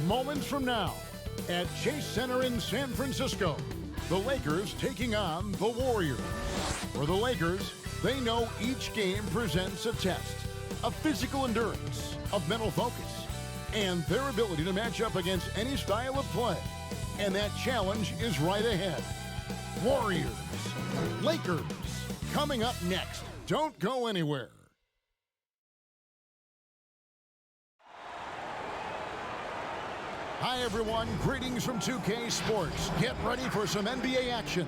moments from now at Chase Center in San Francisco. The Lakers taking on the Warriors. For the Lakers, they know each game presents a test of physical endurance, of mental focus, and their ability to match up against any style of play. And that challenge is right ahead. Warriors, Lakers, coming up next. Don't go anywhere. Hi, everyone. Greetings from 2K Sports. Get ready for some NBA action.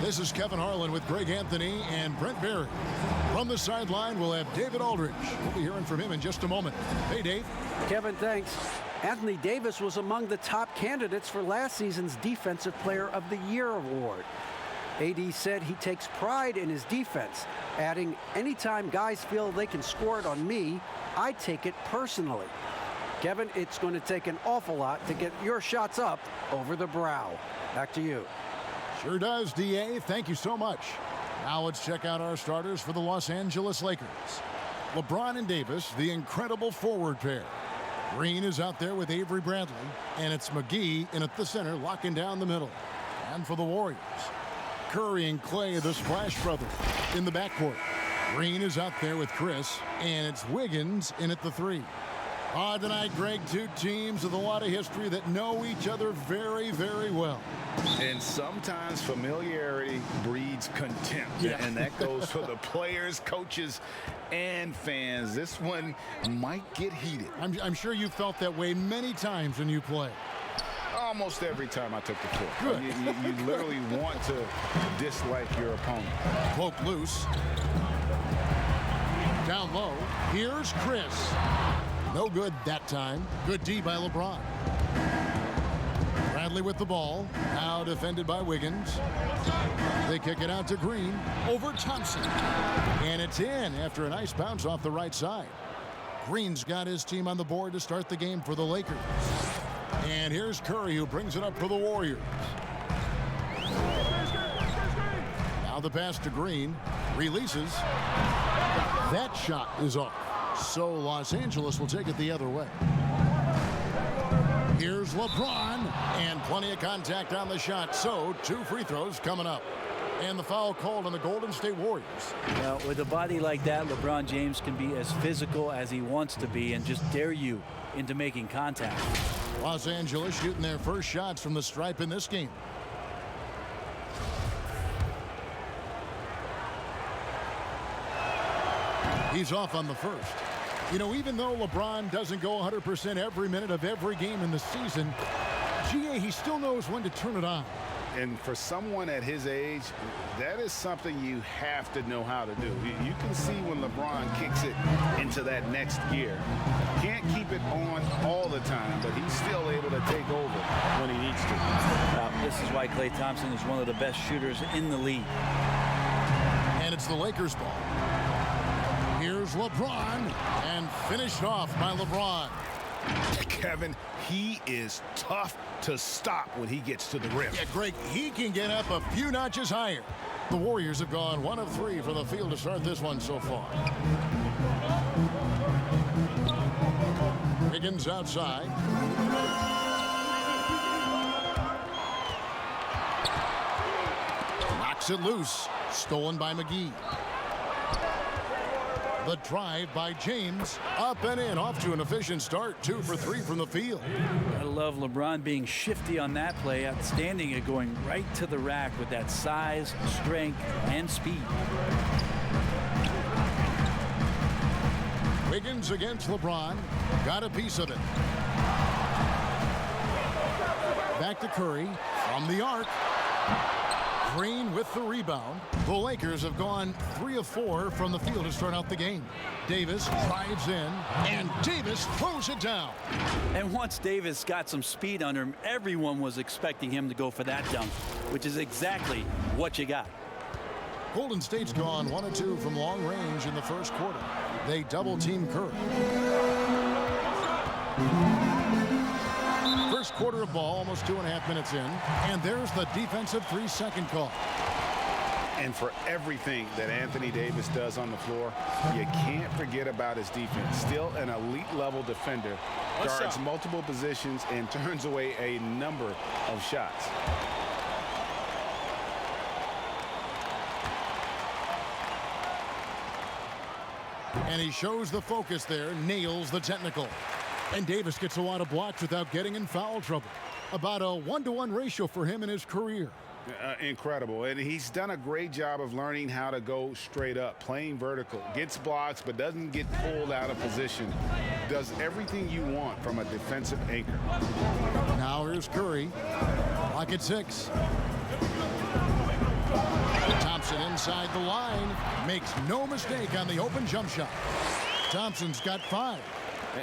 This is Kevin Harlan with Greg Anthony and Brent Barry. From the sideline, we'll have David Aldridge. We'll be hearing from him in just a moment. Hey, Dave. Kevin, thanks. Anthony Davis was among the top candidates for last season's Defensive Player of the Year award. AD said he takes pride in his defense, adding, anytime guys feel they can score it on me, I take it personally. Kevin, it's going to take an awful lot to get your shots up over the brow. Back to you. Sure does, DA. Thank you so much. Now let's check out our starters for the Los Angeles Lakers. LeBron and Davis, the incredible forward pair. Green is out there with Avery Bradley, and it's McGee in at the center, locking down the middle. And for the Warriors, Curry and Clay, the Splash Brothers, in the backcourt. Green is out there with Chris, and it's Wiggins in at the three. Tonight, Greg, two teams with a lot of history that know each other very, very well. And sometimes familiarity breeds contempt. Yeah. And that goes for the players, coaches, and fans. This one might get heated. I'm sure you felt that way many times when you play. Almost every time I took the court. Good. You literally want to dislike your opponent. Poke loose. Down low. Here's Chris. No good that time. Good D by LeBron. Bradley with the ball. Now defended by Wiggins. They kick it out to Green. Over Thompson. And it's in after a nice bounce off the right side. Green's got his team on the board to start the game for the Lakers. And here's Curry, who brings it up for the Warriors. Now the pass to Green. Releases. That shot is off. So Los Angeles will take it the other way. Here's LeBron, and plenty of contact on the shot. So 2 free throws coming up. And the foul called on the Golden State Warriors. Well, with a body like that, LeBron James can be as physical as he wants to be and just dare you into making contact. Los Angeles shooting their first shots from the stripe in this game. He's off on the first. You know, even though LeBron doesn't go 100% every minute of every game in the season, GA, he still knows when to turn it on. And for someone at his age, that is something you have to know how to do. You can see when LeBron kicks it into that next gear. Can't keep it on all the time, but he's still able to take over when he needs to. This is why Klay Thompson is one of the best shooters in the league. And it's the Lakers' ball. Here's LeBron, and finished off by LeBron. Kevin, he is tough to stop when he gets to the rim. Yeah, Greg, he can get up a few notches higher. The Warriors have gone 1 of 3 from the field to start this one so far. Wiggins outside. Knocks it loose. Stolen by McGee. The drive by James, up and in, off to an efficient start. 2 for 3 from the field. I love LeBron being shifty on that play, outstanding at going right to the rack with that size, strength, and speed. Wiggins against LeBron, got a piece of it. Back to Curry, from the arc. Green with the rebound. The Lakers have gone 3 of 4 from the field to start out the game. Davis drives in, and Davis throws it down. And once Davis got some speed under him, everyone was expecting him to go for that dunk, which is exactly what you got. Golden State's gone 1 of 2 from long range in the first quarter. They double-team Curry. First quarter of ball, almost 2.5 minutes in, and there's the defensive 3-second call. And for everything that Anthony Davis does on the floor, you can't forget about his defense. Still an elite level defender, guards multiple positions and turns away a number of shots. And he shows the focus there, nails the technical. And Davis gets a lot of blocks without getting in foul trouble. About a 1-to-1 ratio for him in his career. Incredible. And he's done a great job of learning how to go straight up, playing vertical. Gets blocks, but doesn't get pulled out of position. Does everything you want from a defensive anchor. Now here's Curry. Clock at 6. Thompson inside the line. Makes no mistake on the open jump shot. Thompson's got 5.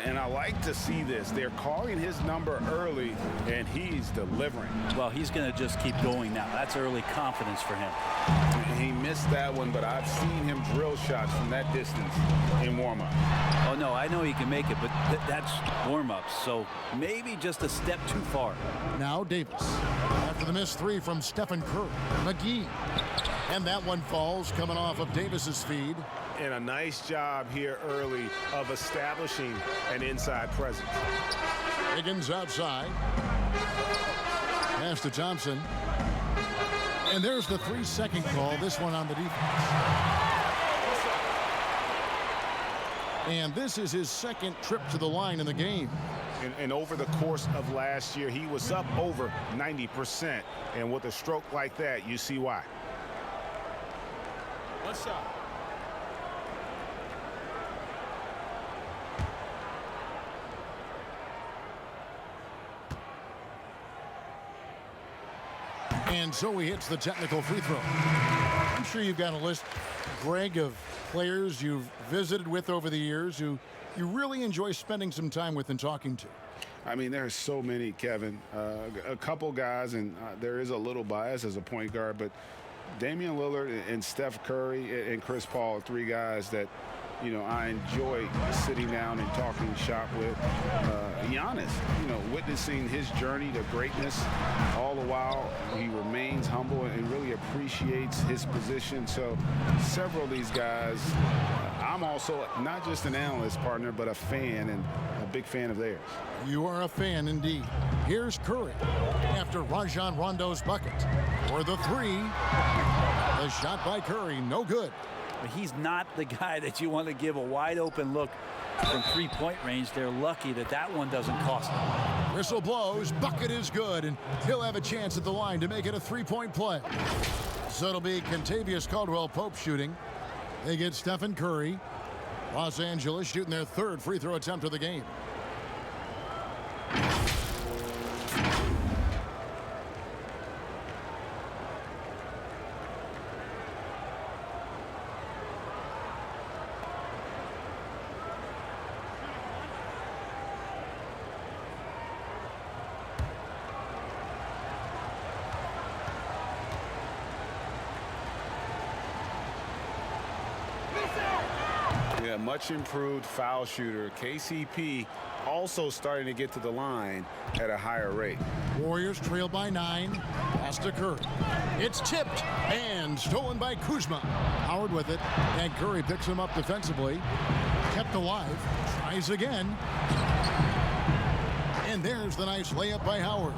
And I like to see this. They're calling his number early, and he's delivering. Well, he's going to just keep going now. That's early confidence for him. He missed that one, but I've seen him drill shots from that distance in warm-up. Oh, no, I know he can make it, but that's warm-ups. So maybe just a step too far. Now Davis. After the missed 3 from Stephen Curry. McGee. And that one falls coming off of Davis's feed. And a nice job here early of establishing an inside presence. Higgins outside. Pass to Thompson. And there's the 3-second call, this one on the defense. And this is his second trip to the line in the game. And over the course of last year, he was up over 90%. And with a stroke like that, you see why. What's up? And so he hits the technical free throw. I'm sure you've got a list, Greg, of players you've visited with over the years who you really enjoy spending some time with and talking to. I mean, there's so many, Kevin. A couple guys, and there is a little bias as a point guard, but Damian Lillard and Steph Curry and Chris Paul are 3 guys that, you know, I enjoy sitting down and talking shop with. Giannis, you know, witnessing his journey to greatness, all the while he remains humble and really appreciates his position. So several of these guys, I'm also not just an analyst, partner, but a fan and a big fan of theirs. You are a fan indeed. Here's Curry after Rajon Rondo's bucket for the 3. The shot by Curry, no good. But he's not the guy that you want to give a wide open look from 3-point range. They're lucky that that one doesn't cost them. Whistle blows, bucket is good, and he'll have a chance at the line to make it a 3-point play. So it'll be Kentavious Caldwell-Pope shooting. They get Stephen Curry. Los Angeles shooting their 3rd free throw attempt of the game. Yeah, much improved foul shooter. KCP also starting to get to the line at a higher rate. Warriors trail by 9. Pass to Curry. It's tipped and stolen by Kuzma. Howard with it, and Curry picks him up defensively. Kept alive. Tries again. And there's the nice layup by Howard.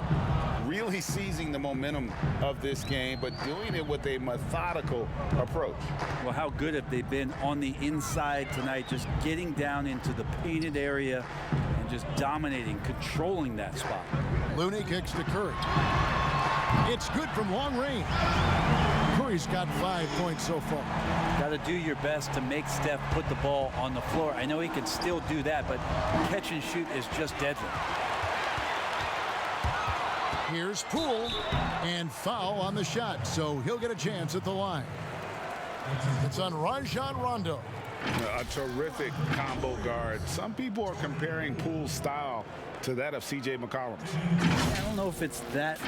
Really seizing the momentum of this game, but doing it with a methodical approach. Well, how good have they been on the inside tonight, just getting down into the painted area and just dominating, controlling that spot. Looney kicks to Curry. It's good from long range. Curry's got 5 points so far. Got to do your best to make Steph put the ball on the floor. I know he can still do that, but catch and shoot is just deadly. Here's Poole, and foul on the shot, so he'll get a chance at the line. It's on Rajon Rondo. A terrific combo guard. Some people are comparing Poole's style to that of C.J. McCollum's. I don't know if it's that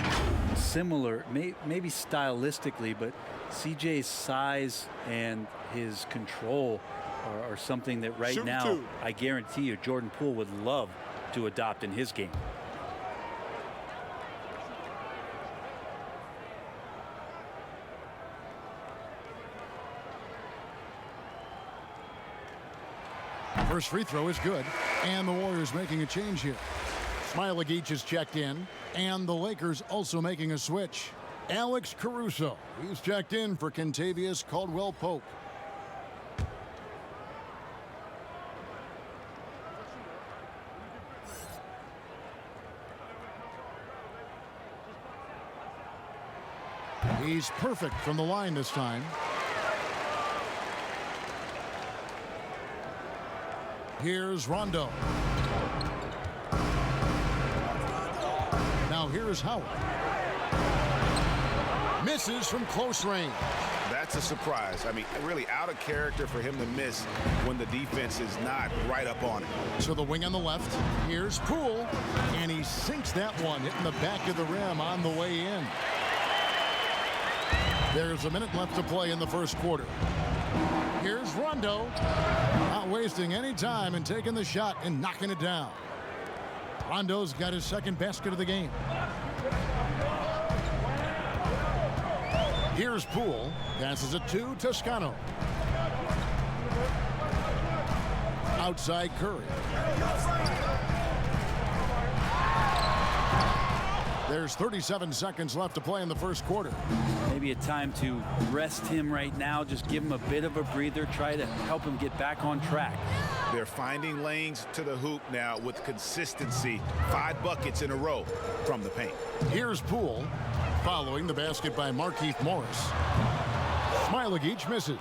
similar, maybe stylistically, but CJ's size and his control are something that right now I guarantee you Jordan Poole would love to adopt in his game. First free throw is good, and the Warriors making a change here. Smailagic is checked in, and the Lakers also making a switch. Alex Caruso, he's checked in for Kentavious Caldwell-Pope. He's perfect from the line this time. Here's Rondo. Now here's Howard. Misses from close range. That's a surprise. I mean, really out of character for him to miss when the defense is not right up on it. So the wing on the left. Here's Poole. And he sinks that one, hitting the back of the rim on the way in. There's a minute left to play in the first quarter. Here's Rondo. Not wasting any time and taking the shot and knocking it down. Rondo's got his second basket of the game. Here's Poole. Passes it to Toscano. Outside Curry. There's 37 seconds left to play in the first quarter. Maybe a time to rest him right now. Just give him a bit of a breather. Try to help him get back on track. They're finding lanes to the hoop now with consistency. 5 buckets in a row from the paint. Here's Poole. Following the basket by Markieff Morris. Smailagic misses.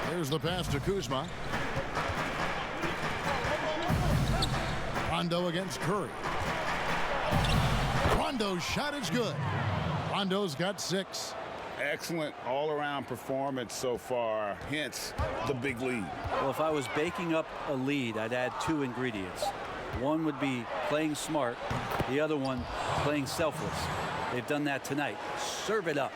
There's the pass to Kuzma. Rondo against Curry. Rondo's shot is good. Rondo's got 6. Excellent all-around performance so far, hence the big lead. Well, if I was baking up a lead, I'd add 2 ingredients. One would be playing smart. The other one, playing selfless. They've done that tonight. Serve it up.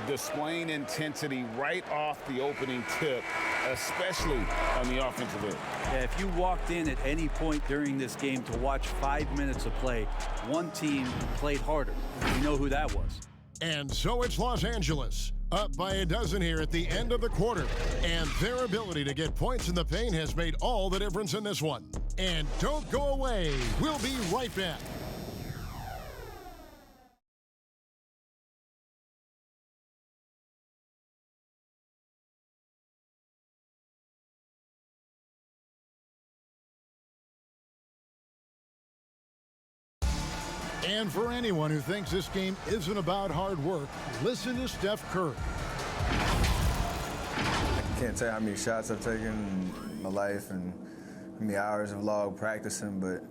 Displaying intensity right off the opening tip, especially on the offensive end. Yeah, if you walked in at any point during this game to watch 5 minutes of play, one team played harder. You know who that was. And so it's Los Angeles, up by a dozen here at the end of the quarter. And their ability to get points in the paint has made all the difference in this one. And don't go away. We'll be right back. And for anyone who thinks this game isn't about hard work, listen to Steph Curry. I can't tell you how many shots I've taken in my life and how many hours of log practicing, but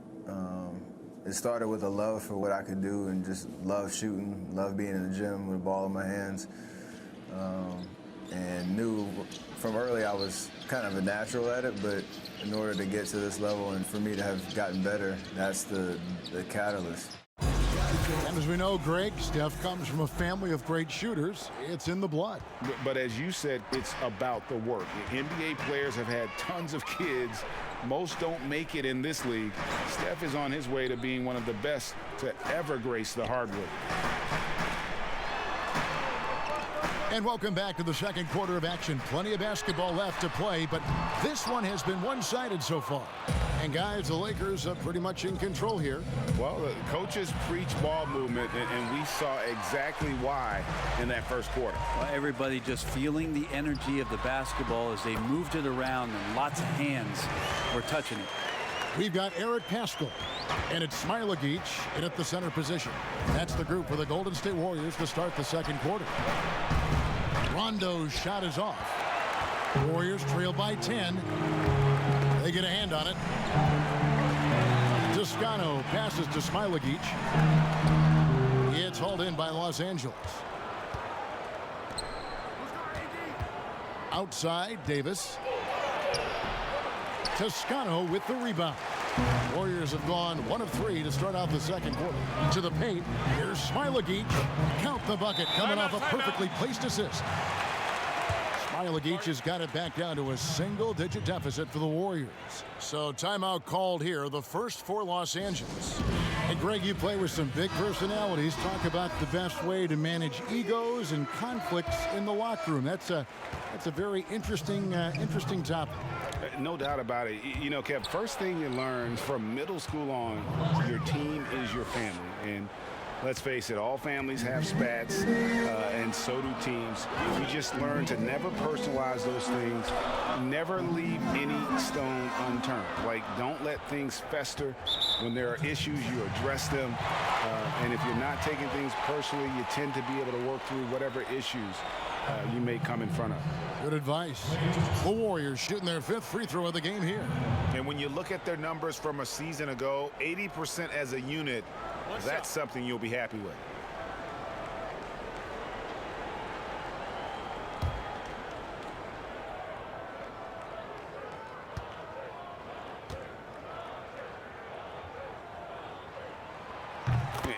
it started with a love for what I could do and just love shooting, love being in the gym with a ball in my hands, and knew from early I was kind of a natural at it, but in order to get to this level and for me to have gotten better, that's the catalyst. And as we know, Greg, Steph comes from a family of great shooters. It's in the blood. But as you said, it's about the work. NBA players have had tons of kids. Most don't make it in this league. Steph is on his way to being one of the best to ever grace the hardwood. And welcome back to the second quarter of action. Plenty of basketball left to play, but this one has been one-sided so far. And guys, the Lakers are pretty much in control here. Well, the coaches preach ball movement, and we saw exactly why in that first quarter. Well, everybody just feeling the energy of the basketball as they moved it around, and lots of hands were touching it. We've got Eric Paschall, and it's Smailagic in at the center position. That's the group for the Golden State Warriors to start the second quarter. Rondo's shot is off. Warriors trail by 10. They get a hand on it. Toscano passes to Smailagic. It's hauled in by Los Angeles. Outside, Davis. Toscano with the rebound. Warriors have gone 1 of 3 to start out the second quarter. To the paint, here's Smailagic. Count the bucket, coming off a perfectly placed assist. Smailagic has got it back down to a single-digit deficit for the Warriors. So timeout called here, the first for Los Angeles. And And Greg, you play with some big personalities. Talk about the best way to manage egos and conflicts in the locker room. That's a very interesting topic. No doubt about it. You know, Kev, first thing you learn from middle school on, your team is your family. And let's face it, all families have spats, and so do teams. You just learn to never personalize those things, never leave any stone unturned. Like, don't let things fester. When there are issues, you address them. And if you're not taking things personally, you tend to be able to work through whatever issues you may come in front of. Good advice. The Warriors shooting their 5th free throw of the game here. And when you look at their numbers from a season ago, 80% as a unit, that's something you'll be happy with.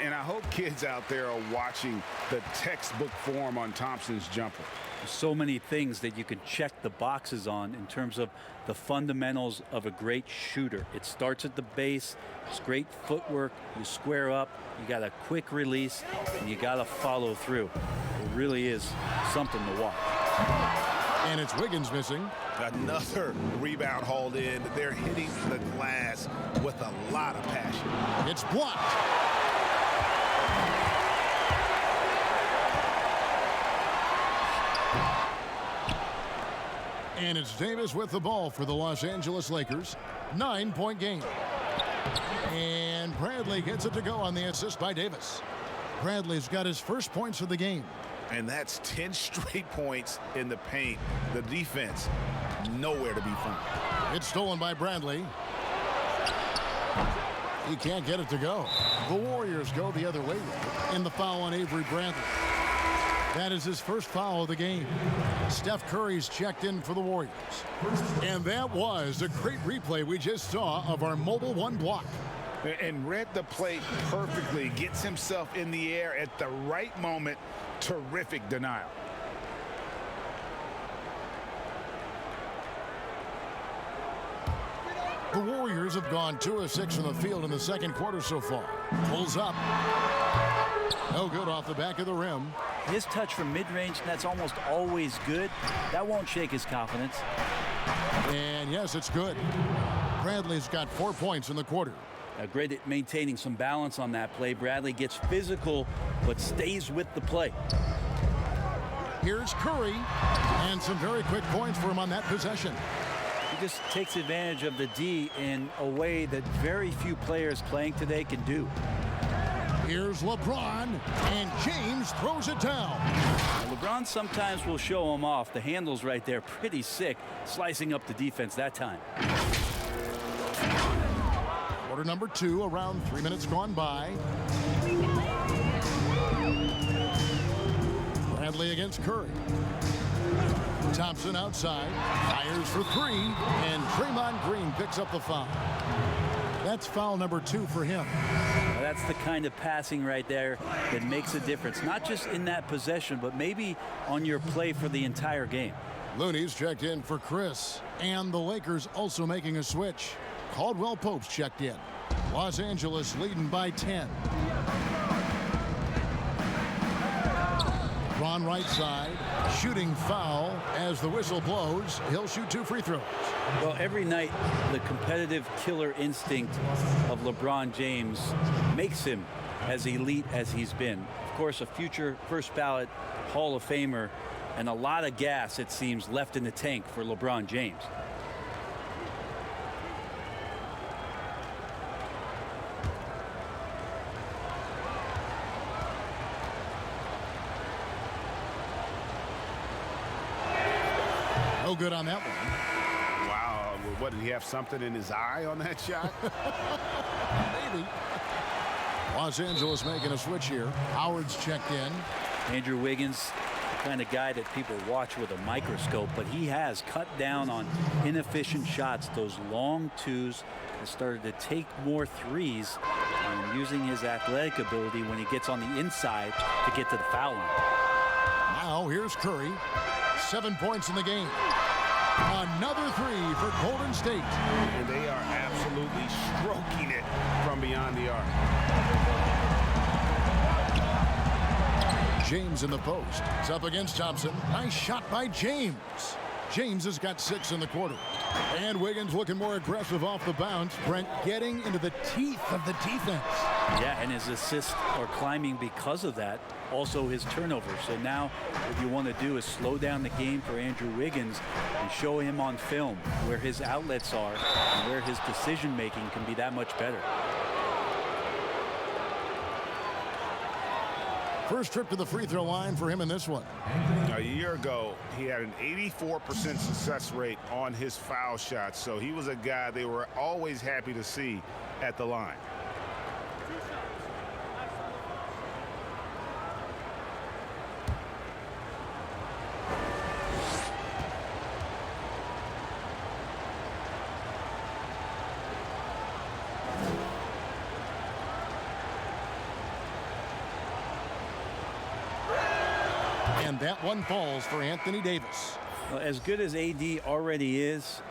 And I hope kids out there are watching the textbook form on Thompson's jumper. So many things that you can check the boxes on in terms of the fundamentals of a great shooter. It starts at the base. It's great footwork. You square up. You got a quick release, and you got to follow through. It really is something to watch. And it's Wiggins missing. Another rebound hauled in. They're hitting the glass with a lot of passion. It's blocked. And it's Davis with the ball for the Los Angeles Lakers. 9-point game. And Bradley gets it to go on the assist by Davis. Bradley's got his first points of the game. And that's 10 straight points in the paint. The defense, nowhere to be found. It's stolen by Bradley. He can't get it to go. The Warriors go the other way in the foul on Avery Bradley. That is his first foul of the game. Steph Curry's checked in for the Warriors. And that was a great replay we just saw of our Mobile One block. And read the play perfectly. Gets himself in the air at the right moment. Terrific denial. The Warriors have gone 2 of 6 from the field in the second quarter so far. Pulls up. No good off the back of the rim. His touch from mid-range, that's almost always good. That won't shake his confidence. And yes, it's good. Bradley's got 4 points in the quarter. Great at maintaining some balance on that play. Bradley gets physical, but stays with the play. Here's Curry, and some very quick points for him on that possession. He just takes advantage of the D in a way that very few players playing today can do. Here's LeBron, and James throws it down. LeBron sometimes will show him off. The handle's right there, pretty sick, slicing up the defense that time. Quarter number 2, around 3 minutes gone by. Bradley against Curry. Thompson outside, fires for 3, and Draymond Green picks up the foul. That's foul number 2 for him. That's the kind of passing right there that makes a difference, not just in that possession, but maybe on your play for the entire game. Looney's checked in for Chris, and the Lakers also making a switch. Caldwell Pope's checked in. Los Angeles leading by 10. Ron right side, shooting foul as the whistle blows. He'll shoot 2 free throws. Well, every night, the competitive killer instinct of LeBron James makes him as elite as he's been. Of course, a future first ballot Hall of Famer, and a lot of gas, it seems, left in the tank for LeBron James. No good on that one. Wow. What, did he have something in his eye on that shot? Maybe. Los Angeles making a switch here. Howard's checked in. Andrew Wiggins, the kind of guy that people watch with a microscope, but he has cut down on inefficient shots. Those long twos, has started to take more threes, and using his athletic ability when he gets on the inside to get to the foul line. Now here's Curry. 7 points in the game. Another three for Golden State. And they are absolutely stroking it from beyond the arc. James in the post. It's up against Thompson. Nice shot by James. James has got 6 in the quarter. And Wiggins looking more aggressive off the bounce. Brent getting into the teeth of the defense. Yeah, and his assists are climbing because of that. Also his turnovers. So now what you want to do is slow down the game for Andrew Wiggins and show him on film where his outlets are and where his decision making can be that much better. First trip to the free throw line for him in this one. A year ago, he had an 84% success rate on his foul shots. So he was a guy they were always happy to see at the line. And that one falls for Anthony Davis. Well, as good as AD already is,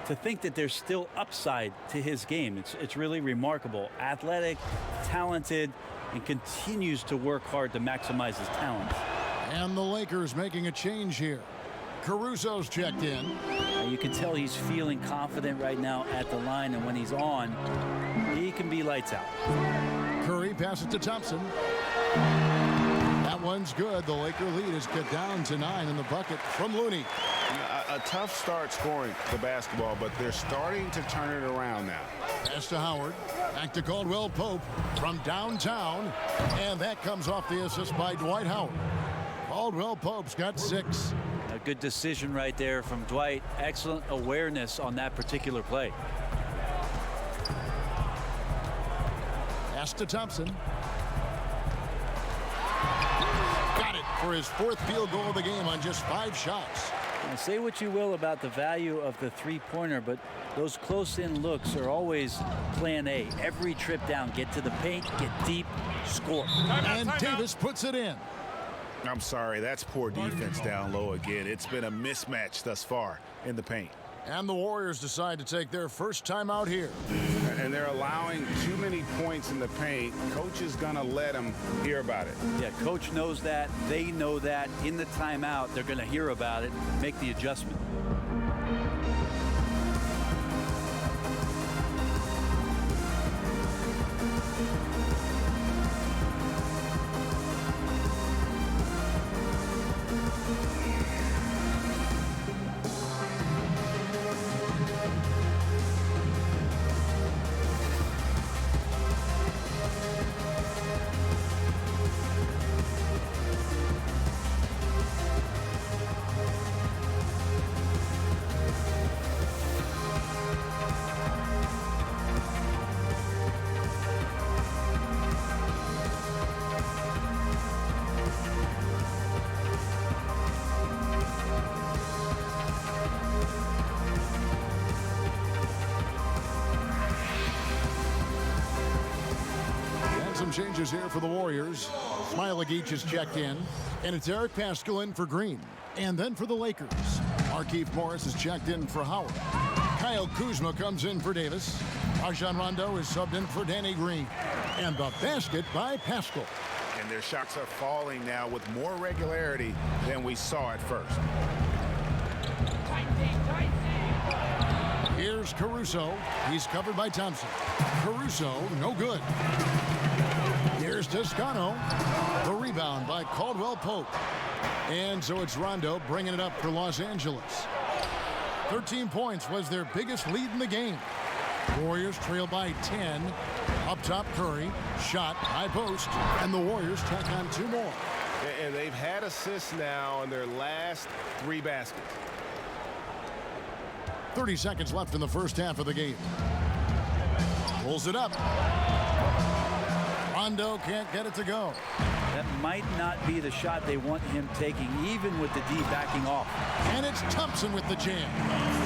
to think that there's still upside to his game, it's really remarkable. Athletic, talented, and continues to work hard to maximize his talent. And the Lakers making a change here. Caruso's checked in. You can tell he's feeling confident right now at the line, and when he's on, he can be lights out. Curry passes to Thompson. That one's good. The Laker lead is cut down to 9 in the bucket from Looney. A tough start scoring the basketball, but they're starting to turn it around now. Pass to Howard. Back to Caldwell Pope from downtown. And that comes off the assist by Dwight Howard. Caldwell Pope's got 6. A good decision right there from Dwight. Excellent awareness on that particular play. Pass to Thompson. Got it for his 4th field goal of the game on just 5 shots. Now, say what you will about the value of the three-pointer, but those close-in looks are always plan A. Every trip down, get to the paint, get deep, score. And Davis puts it in. I'm sorry, that's poor defense down low again. It's been a mismatch thus far in the paint. And the Warriors decide to take their first time out here. And they're allowing too many points in the paint. Coach is going to let them hear about it. Yeah, coach knows that. They know that. In the timeout, they're going to hear about it, make the adjustment. Changes here for the Warriors. Smailagic is checked in, and it's Eric Paschal in for Green. And then for the Lakers, Markieff Morris is checked in for Howard. Kyle Kuzma comes in for Davis. Rajon Rondo is subbed in for Danny Green. And the basket by Paschal. And their shots are falling now with more regularity than we saw at first. Here's Caruso. He's covered by Thompson. Caruso, no good. Here's Toscano. The rebound by Caldwell Pope. And so it's Rondo bringing it up for Los Angeles. 13 points was their biggest lead in the game. Warriors trail by 10. Up top, Curry. Shot, high post. And the Warriors tack on 2 more. And they've had assists now in their last 3 baskets. 30 seconds left in the first half of the game. Pulls it up. Rondo can't get it to go. That might not be the shot they want him taking, even with the D backing off. And it's Thompson with the jam.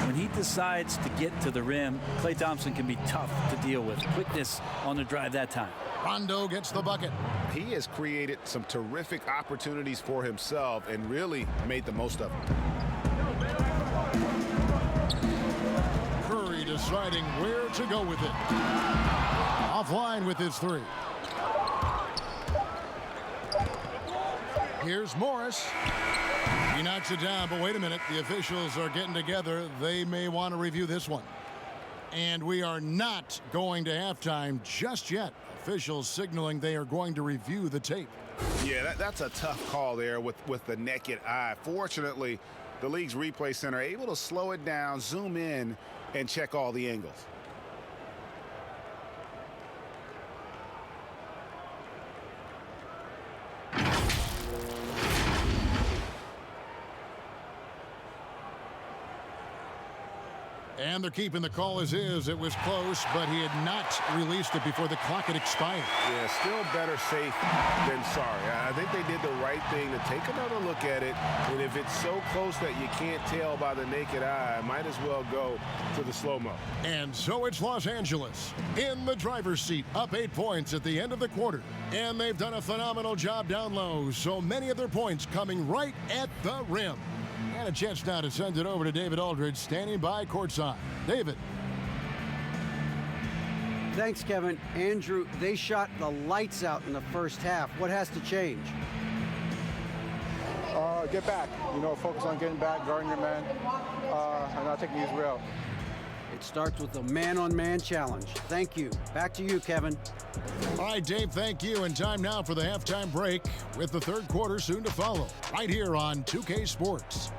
When he decides to get to the rim, Klay Thompson can be tough to deal with. Quickness on the drive that time. Rondo gets the bucket. He has created some terrific opportunities for himself and really made the most of them. deciding where to go with it. Offline with his three. Here's Morris. He knocks it down, but wait a minute. The officials are getting together. They may want to review this one. And we are not going to halftime just yet. Officials signaling they are going to review the tape. Yeah, that's a tough call there with the naked eye. Fortunately, the league's replay center able to slow it down, zoom in, and check all the angles. And they're keeping the call as is. It was close, but he had not released it before the clock had expired. Yeah, still better safe than sorry. I think they did the right thing to take another look at it. And if it's so close that you can't tell by the naked eye, might as well go to the slow-mo. And so it's Los Angeles in the driver's seat, up 8 points at the end of the quarter. And they've done a phenomenal job down low. So many of their points coming right at the rim. And a chance now to send it over to David Aldridge, standing by courtside. David. Thanks, Kevin. Andrew, they shot the lights out in the first half. What has to change? Get back. Focus on getting back, guarding your man, and not taking these real. It starts with a man-on-man challenge. Thank you. Back to you, Kevin. All right, Dave, thank you. And time now for the halftime break with the third quarter soon to follow. Right here on 2K Sports.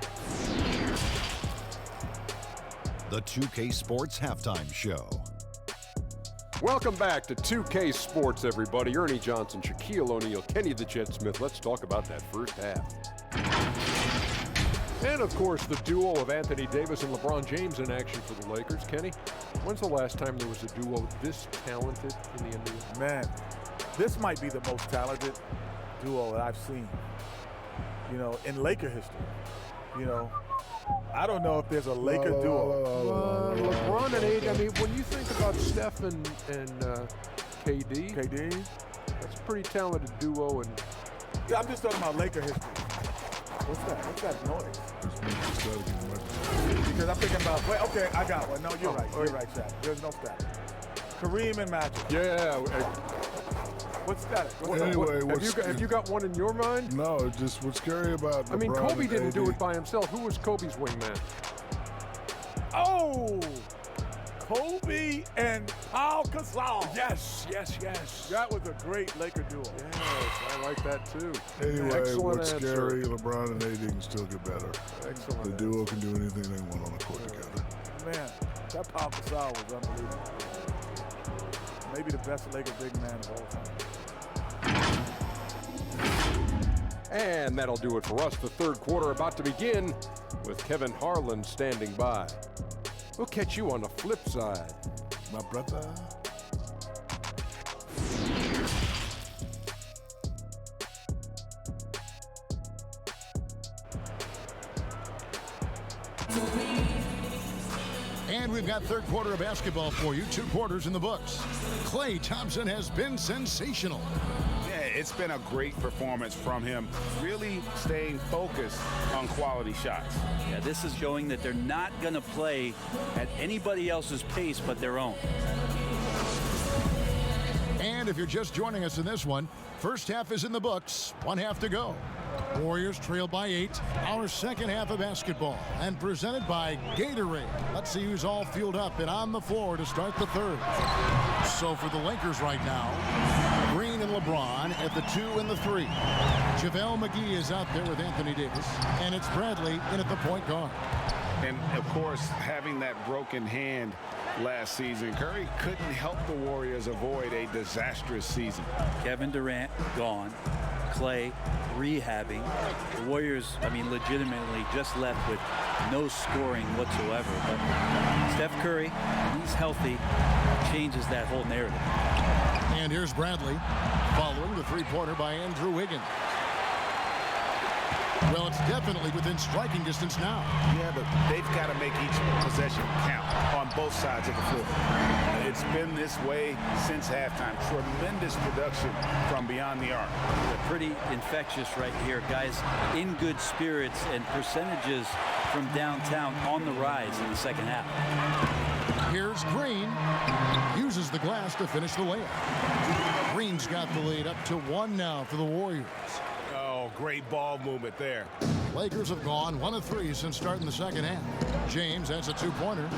The 2K Sports Halftime Show. Welcome back to 2K Sports, everybody. Ernie Johnson, Shaquille O'Neal, Kenny the Jet Smith. Let's talk about that first half. And, of course, the duo of Anthony Davis and LeBron James in action for the Lakers. Kenny, when's the last time there was a duo this talented in the NBA? Man, this might be the most talented duo that I've seen, in Laker history. I don't know if there's a Laker duo. LeBron and AD, I mean, when you think about Steph and KD, that's a pretty talented duo. And I'm just talking about Laker history. What's that? What's that noise? Because I'm thinking about, okay, I got one. No, you're right. You're right, Shaq. There's no static. Kareem and Magic. Yeah. What's static? Anyway, have you got one in your mind? No, just what's scary about LeBron, I mean, Kobe and didn't AD. do it by himself. Who was Kobe's wingman? Oh! Kobe and Paul Gasol. Yes. That was a great Laker duo. Yes, I like that too. Anyway, Excellent what's answer. scary, LeBron and AD can still get better. Excellent. The duo can do anything they want on the court together. Man, that Paul Gasol was unbelievable. Maybe the best Laker big man of all time. And that'll do it for us. The third quarter about to begin with Kevin Harlan standing by. We'll catch you on the flip side. My brother. And we've got third quarter of basketball for you. 2 quarters in the books. Klay Thompson has been sensational. Yeah, it's been a great performance from him, really staying focused on quality shots. Yeah, this is showing that they're not going to play at anybody else's pace but their own. And if you're just joining us in this one, first half is in the books. 1 half to go. Warriors trail by 8. Our second half of basketball, and presented by Gatorade. Let's see who's all fueled up and on the floor to start the third. So for the Lakers right now, Green and LeBron at the 2 and the 3. JaVale McGee is out there with Anthony Davis, and it's Bradley in at the point guard. And, of course, having that broken hand last season, Curry couldn't help the Warriors avoid a disastrous season. Kevin Durant gone. Klay rehabbing. The Warriors, legitimately just left with no scoring whatsoever. But Steph Curry, when he's healthy, changes that whole narrative. And here's Bradley following the three-pointer by Andrew Wiggins. Well, it's definitely within striking distance now. Yeah, but they've got to make each possession count on both sides of the floor. It's been this way since halftime. Tremendous production from beyond the arc. They're pretty infectious right here. Guys in good spirits, and percentages from downtown on the rise in the second half. Here's Here's Green. Uses the glass to finish the layup. Green's got the lead up to 1 now for the Warriors. Oh, great ball movement there. Lakers have gone 1 of 3 since starting the second half. James has a 2-pointer.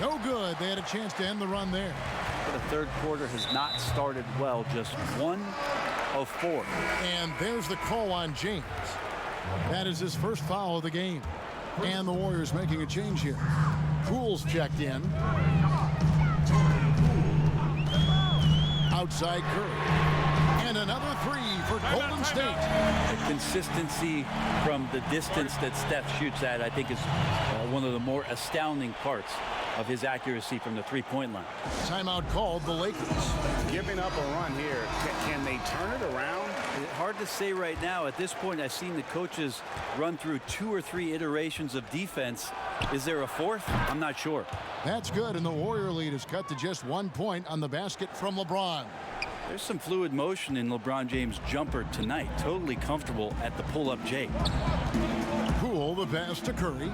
No good. They had a chance to end the run there. The third quarter has not started well, just 1 of 4. And there's the call on James. That is his first foul of the game. And the Warriors making a change here. Poole's checked in. Outside Curry. And another 3 for Golden State. The consistency from the distance that Steph shoots at, I think, is one of the more astounding parts of his accuracy from the three-point line. Timeout called the Lakers. Giving up a run here. Can they turn it around? It's hard to say right now. At this point, I've seen the coaches run through 2 or 3 iterations of defense. Is there a 4th? I'm not sure. That's good, and the Warrior lead is cut to just 1 point on the basket from LeBron. There's some fluid motion in LeBron James' jumper tonight. Totally comfortable at the pull-up J. Poole, the pass to Curry.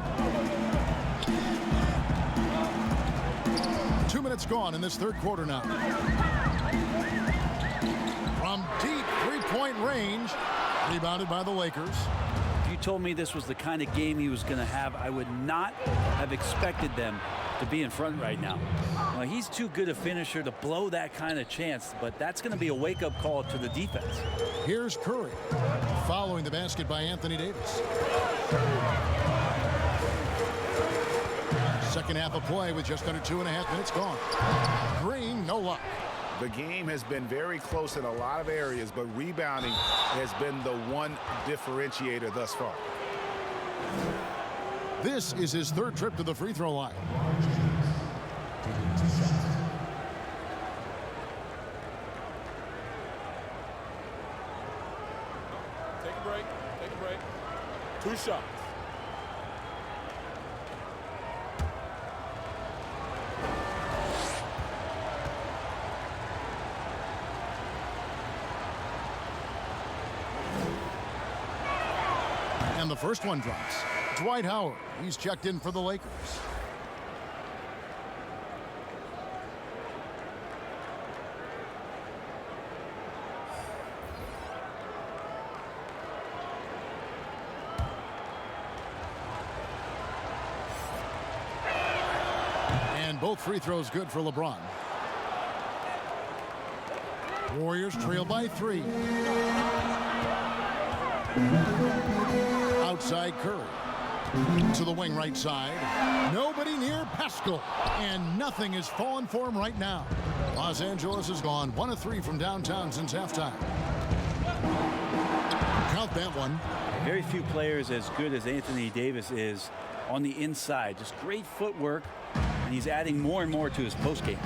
2 minutes gone in this third quarter now. From deep three-point range, rebounded by the Lakers. If you told me this was the kind of game he was going to have, I would not have expected them to be in front right now. Well, he's too good a finisher to blow that kind of chance, but that's going to be a wake-up call to the defense. Here's Curry, following the basket by Anthony Davis. Second half of play with just under 2.5 minutes gone. Green, no luck. The game has been very close in a lot of areas, but rebounding has been the one differentiator thus far. This is his 3rd trip to the free throw line. Take a break. Take a break. 2 shots. And the first one drops. Dwight Howard, he's checked in for the Lakers. And both free throws good for LeBron. Warriors trail by 3. Outside Curry. To the wing right side. Nobody near Pascal. And nothing is falling for him right now. Los Angeles has gone 1 of 3 from downtown since halftime. Count that one. Very few players as good as Anthony Davis is on the inside. Just great footwork, and he's adding more and more to his postgame.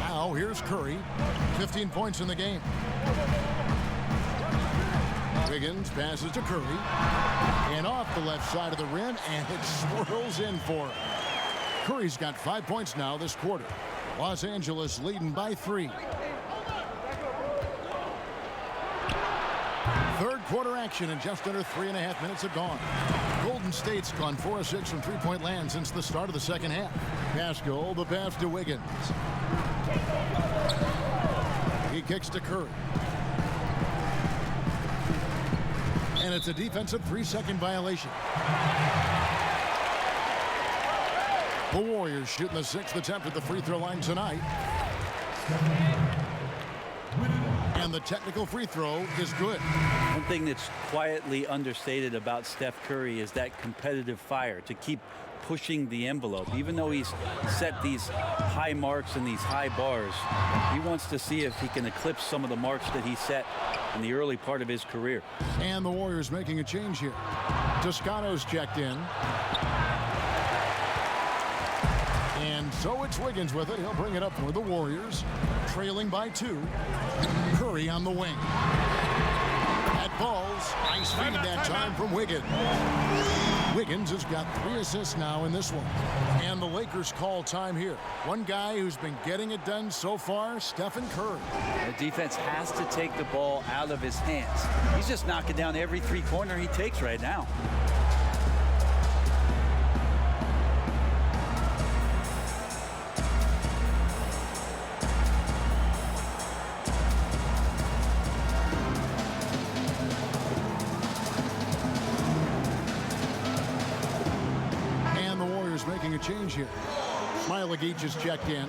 Now here's Curry. 15 points in the game. Wiggins passes to Curry. And off the left side of the rim, and it swirls in for him. Curry's got 5 points now this quarter. Los Angeles leading by 3. Third quarter action, and just under 3.5 minutes have gone. Golden State's gone 4 of 6 from three-point land since the start of the second half. Pascal, the pass to Wiggins. He kicks to Curry. And it's a defensive 3-second violation. The Warriors shooting the 6th attempt at the free throw line tonight. And the technical free throw is good. One thing that's quietly understated about Steph Curry is that competitive fire to keep pushing the envelope. Even though he's set these high marks and these high bars, he wants to see if he can eclipse some of the marks that he set in the early part of his career. And the Warriors making a change here. Toscano's checked in. And so it's Wiggins with it. He'll bring it up for the Warriors. Trailing by 2. Curry on the wing. That falls. Nice feed that time from Wiggins. Wiggins has got 3 assists now in this one. And the Lakers call time here. One guy who's been getting it done so far, Stephen Curry. The defense has to take the ball out of his hands. He's just knocking down every three-pointer he takes right now. a change here. Smiley is checked in.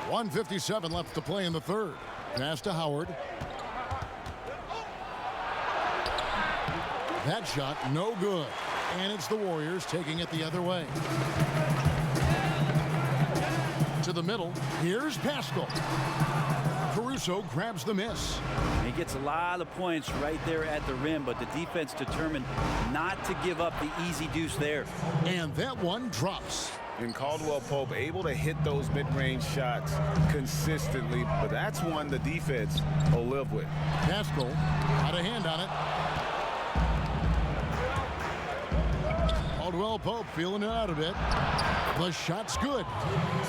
1:57 left to play in the third. Pass to Howard. That shot, no good. And it's the Warriors taking it the other way. To the middle. Here's Pascal. Caruso grabs the miss. He gets a lot of points right there at the rim, but the defense determined not to give up the easy deuce there. And that one drops. And Caldwell Pope able to hit those mid-range shots consistently, but that's one the defense will live with. Pascal had a hand on it. Caldwell Pope feeling it out a bit. The shot's good.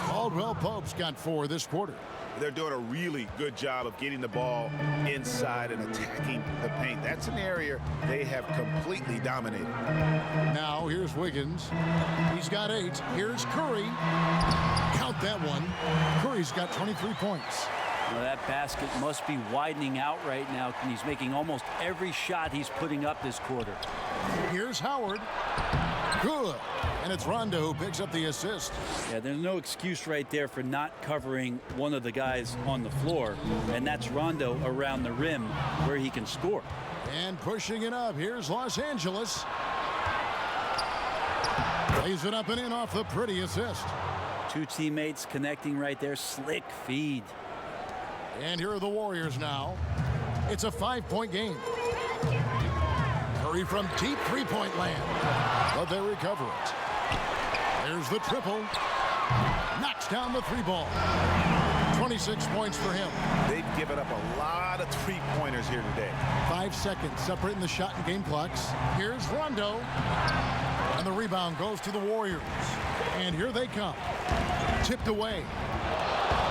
Caldwell Pope's got 4 this quarter. They're doing a really good job of getting the ball inside and attacking the paint. That's an area they have completely dominated. Now here's Wiggins. He's got 8. Here's Curry. Count that one. Curry's got 23 points. Well, that basket must be widening out right now, and he's making almost every shot he's putting up this quarter. Here's Howard. Good. And it's Rondo who picks up the assist. Yeah, there's no excuse right there for not covering one of the guys on the floor, and that's Rondo around the rim where he can score. And pushing it up, here's Los Angeles. Lays it up and in off the pretty assist. 2 teammates connecting right there. Slick feed. And here are the Warriors now. It's a 5-point game. Curry from deep three-point land. But they recover it. There's the triple. Knocks down the 3 ball. 26 points for him. They've given up a lot of 3-pointers here today. 5 seconds separating the shot and game clocks. Here's Rondo. And the rebound goes to the Warriors. And here they come. Tipped away.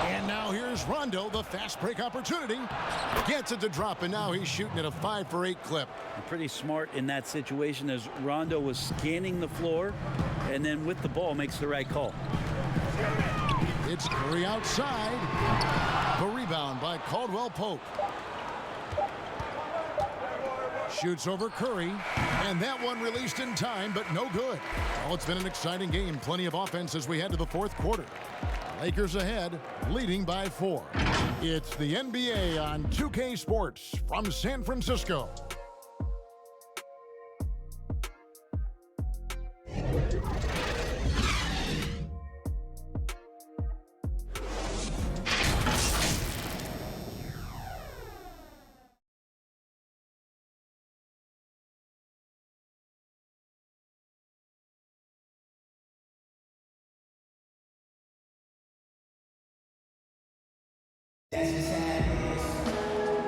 And now here's Rondo, the fast break opportunity. Gets it to drop, and now he's shooting at a 5 for 8 clip. Pretty smart in that situation as Rondo was scanning the floor and then with the ball makes the right call. It's Curry outside. The rebound by Caldwell Pope. Shoots over Curry, and that one released in time, but no good. Well, it's been an exciting game. Plenty of offense as we head to the 4th quarter. Lakers ahead, leading by 4. It's the NBA on 2K Sports from San Francisco.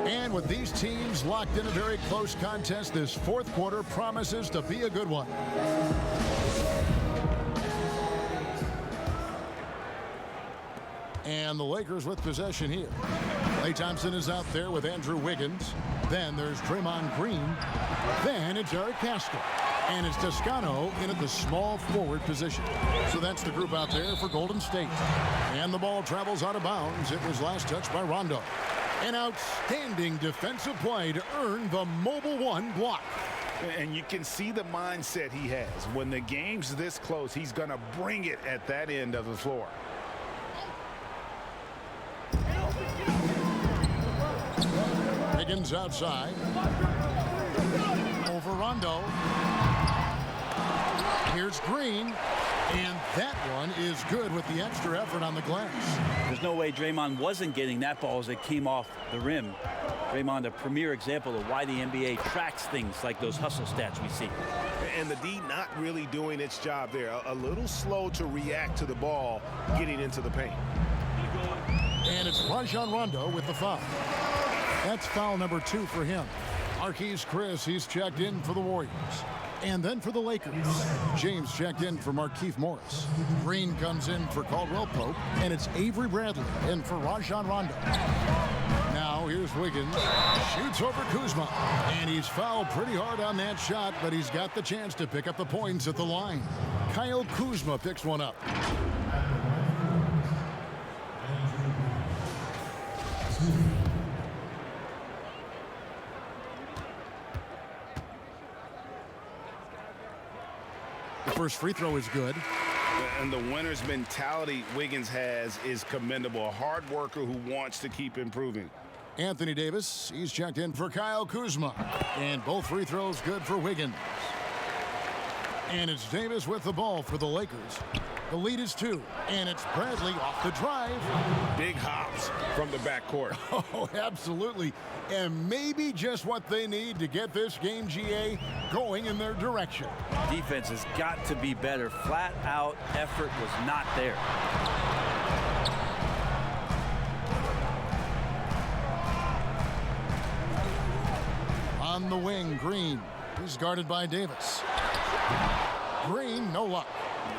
And with these teams locked in a very close contest, this 4th quarter promises to be a good one. And the Lakers with possession here. Klay Thompson is out there with Andrew Wiggins. Then there's Draymond Green. Then it's Eric Pascal. And it's Toscano in at the small forward position. So that's the group out there for Golden State. And the ball travels out of bounds. It was last touched by Rondo. An outstanding defensive play to earn the Mobile One block. And you can see the mindset he has. When the game's this close, he's going to bring it at that end of the floor. Higgins outside. Over Rondo. Here's Green. And that one is good with the extra effort on the glass. There's no way Draymond wasn't getting that ball as it came off the rim. Draymond, a premier example of why the NBA tracks things like those hustle stats we see. And the D not really doing its job there. A little slow to react to the ball getting into the paint. And it's Rajon Rondo with the foul. That's foul number 2 for him. Marquise Chris, he's checked in for the Warriors. And then for the Lakers, James checked in for Markieff Morris. Green comes in for Caldwell Pope, and it's Avery Bradley in for Rajon Rondo. Now here's Wiggins, shoots over Kuzma, and he's fouled pretty hard on that shot, but he's got the chance to pick up the points at the line. Kyle Kuzma picks one up. first free throw is good. And the winner's mentality Wiggins has is commendable. A hard worker who wants to keep improving. Anthony Davis, he's checked in for Kyle Kuzma. And both free throws good for Wiggins. And it's Davis with the ball for the Lakers. The lead is 2. And it's Bradley off the drive. Big hops from the backcourt. Oh, absolutely. And maybe just what they need to get this game, GA, going in their direction. Defense has got to be better. Flat out effort was not there. On the wing, Green. He's guarded by Davis. Green, no luck.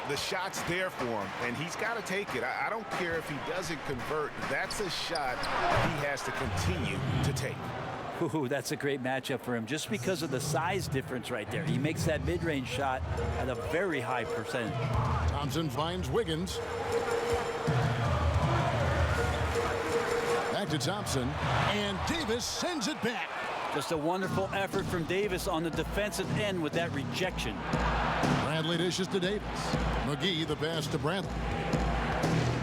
The shot's there for him, and he's got to take it. I don't care if he doesn't convert. That's a shot he has to continue to take. Ooh, that's a great matchup for him just because of the size difference right there. He makes that mid-range shot at a very high percentage. Thompson finds Wiggins. Back to Thompson, and Davis sends it back. Just a wonderful effort from Davis on the defensive end with that rejection. Bradley dishes to Davis. McGee the pass to Bradley.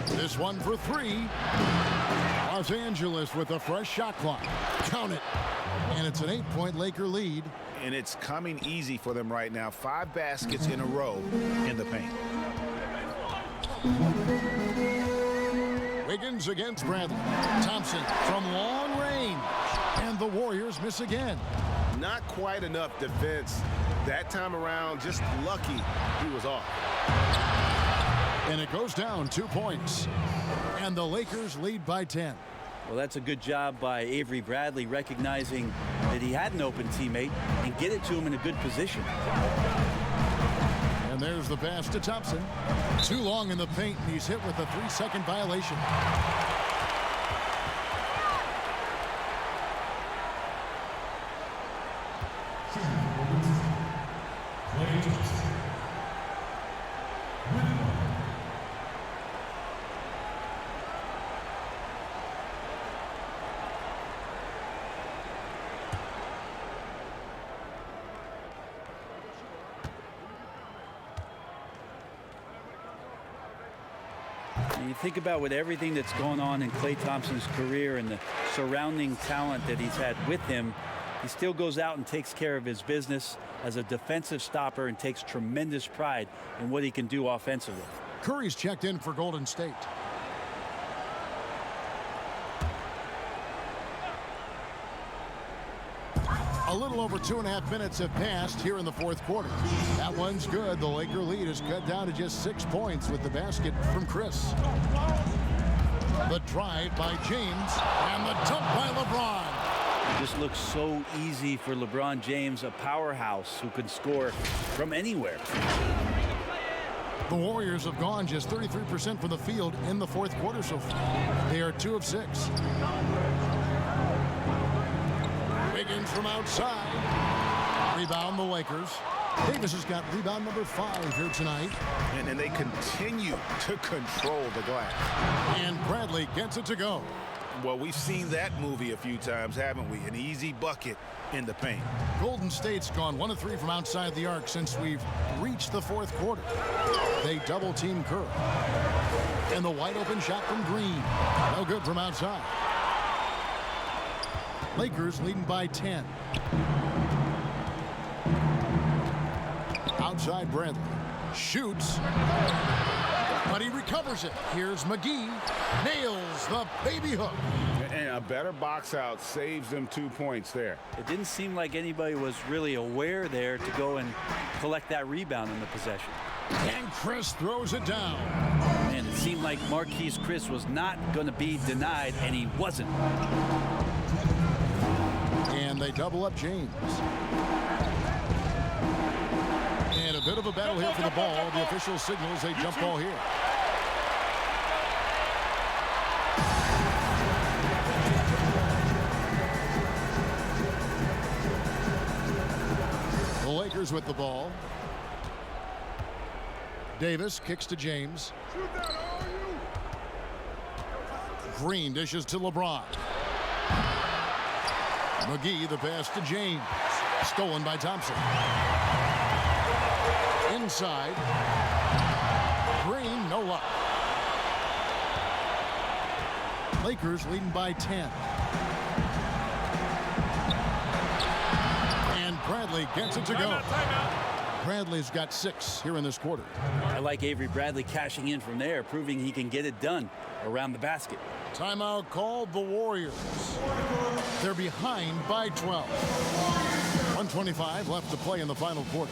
This one for 3. Los Angeles with a fresh shot clock. Count it. And it's an 8-point Laker lead. And it's coming easy for them right now. 5 baskets in a row in the paint. Wiggins against Bradley. Thompson from long range. And the Warriors miss again. Not quite enough defense that time around. Just lucky he was off. And it goes down 2 points. And the Lakers lead by 10. Well, that's a good job by Avery Bradley recognizing that he had an open teammate and get it to him in a good position. And there's the pass to Thompson. Too long in the paint, and he's hit with a 3-second violation. You think about with everything that's going on in Klay Thompson's career and the surrounding talent that he's had with him, he still goes out and takes care of his business as a defensive stopper and takes tremendous pride in what he can do offensively. Curry's checked in for Golden State. A little over 2.5 minutes have passed here in the fourth quarter. That one's good. The Laker lead is cut down to just 6 points with the basket from Chris. The drive by James and the dunk by LeBron. It just looks so easy for LeBron James, a powerhouse who can score from anywhere. The Warriors have gone just 33% from the field in the fourth quarter so far. They are 2 of 6. Wiggins from outside. Rebound the Lakers. Davis has got rebound number 5 here tonight. And they continue to control the glass. And Bradley gets it to go. Well, we've seen that movie a few times, haven't we? An easy bucket in the paint. Golden State's gone 1 of 3 from outside the arc since we've reached the fourth quarter. They double team Curry. And the wide open shot from Green. No good from outside. Lakers leading by 10. Outside Bradley. Shoots. But he recovers it. Here's McGee. Nails the baby hook. And a better box out saves them 2 points there. It didn't seem like anybody was really aware there to go and collect that rebound in the possession. And Chris throws it down. And it seemed like Marquise Chris was not going to be denied, and he wasn't. And they double up James. And a bit of a battle here for the ball. The official signals a jump ball here. The Lakers with the ball. Davis kicks to James. Green dishes to LeBron. McGee the pass to James. Stolen by Thompson. Inside. Green, no luck. Lakers leading by 10. And Bradley gets it to go. Bradley's got 6 here in this quarter. I like Avery Bradley cashing in from there, proving he can get it done around the basket. Timeout called the Warriors. They're behind by 12. 1:25 left to play in the final quarter.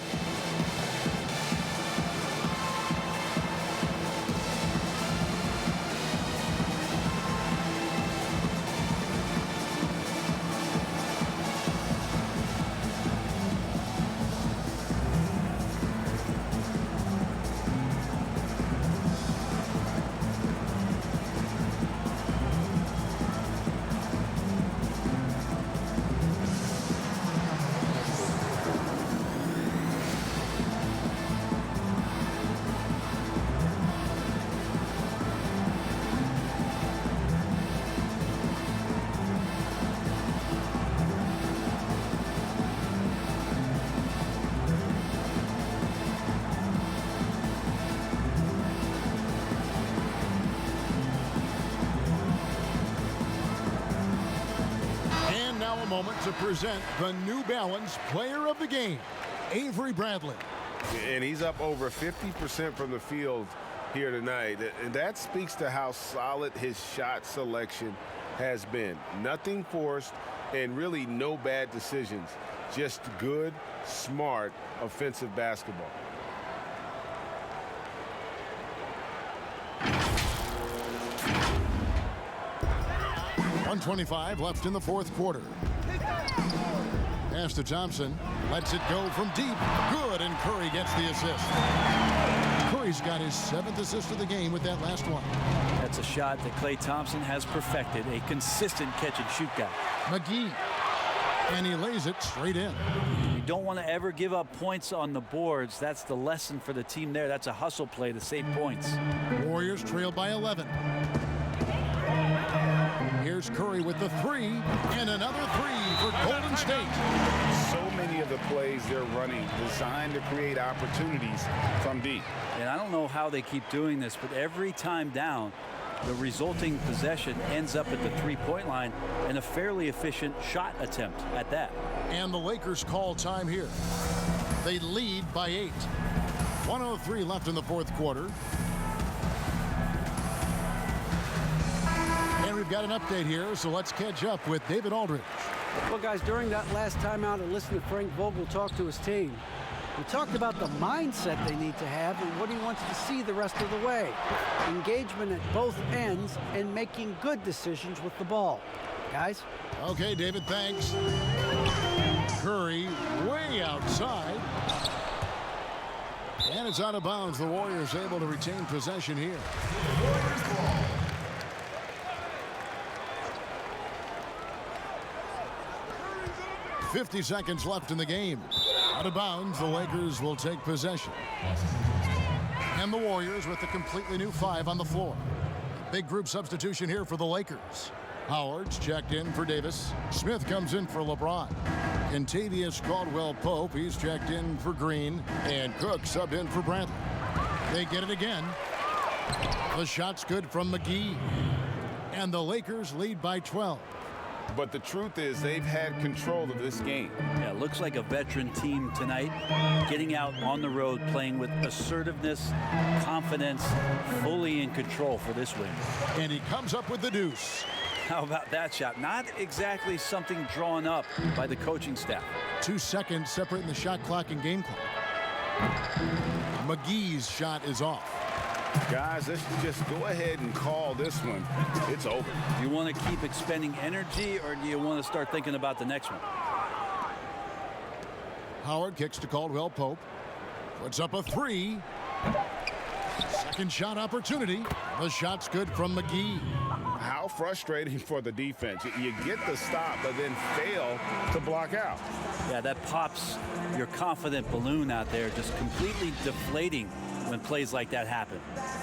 Moment to present the New Balance Player of the Game, Avery Bradley. And he's up over 50% from the field here tonight. And that speaks to how solid his shot selection has been. Nothing forced and really no bad decisions. Just good, smart, offensive basketball. .125 left in the fourth quarter. Pass to Thompson. Lets it go from deep. Good, and Curry gets the assist. Curry's got his 7th assist of the game with that last one. That's a shot that Klay Thompson has perfected, a consistent catch-and-shoot guy. McGee. And he lays it straight in. You don't want to ever give up points on the boards. That's the lesson for the team there. That's a hustle play to save points. Warriors trail by 11. Here's Curry with the 3, and another 3 for Golden State. So many of the plays they're running designed to create opportunities from deep. And I don't know how they keep doing this, but every time down, the resulting possession ends up at the three-point line and a fairly efficient shot attempt at that. And the Lakers call time here. They lead by 8. 1:03 left in the fourth quarter. And we've got an update here, so let's catch up with David Aldridge. Well, guys, during that last timeout and listening to Frank Vogel talk to his team, we talked about the mindset they need to have and what he wants to see the rest of the way. Engagement at both ends and making good decisions with the ball. Guys? Okay, David, thanks. Curry way outside. And it's out of bounds. The Warriors able to retain possession here. Warriors ball. 50 seconds left in the game. Out of bounds, the Lakers will take possession. And the Warriors with a completely new 5 on the floor. Big group substitution here for the Lakers. Howard's checked in for Davis. Smith comes in for LeBron. Kentavious Caldwell-Pope, he's checked in for Green. And Cook subbed in for Bradley. They get it again. The shot's good from McGee. And the Lakers lead by 12. But the truth is they've had control of this game. Yeah, looks like a veteran team tonight, getting out on the road, playing with assertiveness, confidence, fully in control for this win. And he comes up with the deuce. How about that shot? Not exactly something drawn up by the coaching staff. 2 seconds separating the shot clock and game clock. McGee's shot is off. Guys, let's just go ahead and call this one. It's over. Do you want to keep expending energy, or do you want to start thinking about the next one? Howard kicks to Caldwell-Pope. Puts up a 3. Second shot opportunity. The shot's good from McGee. How frustrating for the defense. You get the stop, but then fail to block out. Yeah, that pops your confident balloon out there, just completely deflating when plays like that happen.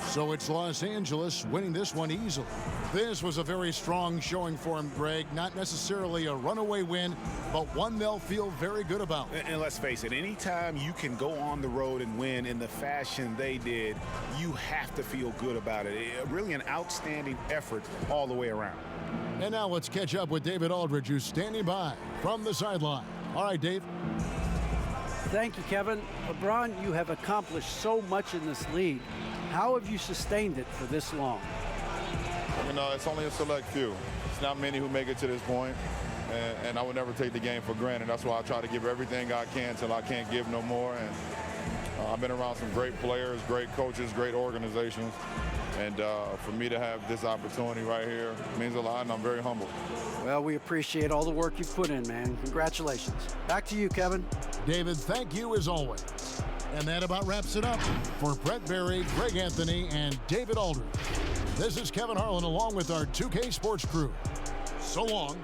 So it's Los Angeles winning this one easily. This was a very strong showing for him, Greg. Not necessarily a runaway win, but one they'll feel very good about. And let's face it, anytime you can go on the road and win in the fashion they did, you have to feel good about it. Really an outstanding effort all the way around. And now let's catch up with David Aldridge, who's standing by from the sideline. All right, Dave. Thank you, Kevin. LeBron, you have accomplished so much in this league. How have you sustained it for this long? You know, it's only a select few. It's not many who make it to this point, and I would never take the game for granted. That's why I try to give everything I can till I can't give no more. And I've been around some great players, great coaches, great organizations. And for me to have this opportunity right here means a lot, and I'm very humbled. Well, we appreciate all the work you've put in, man. Congratulations. Back to you, Kevin. David, thank you as always. And that about wraps it up for Brett Berry, Greg Anthony, and David Aldridge. This is Kevin Harlan along with our 2K Sports crew. So long.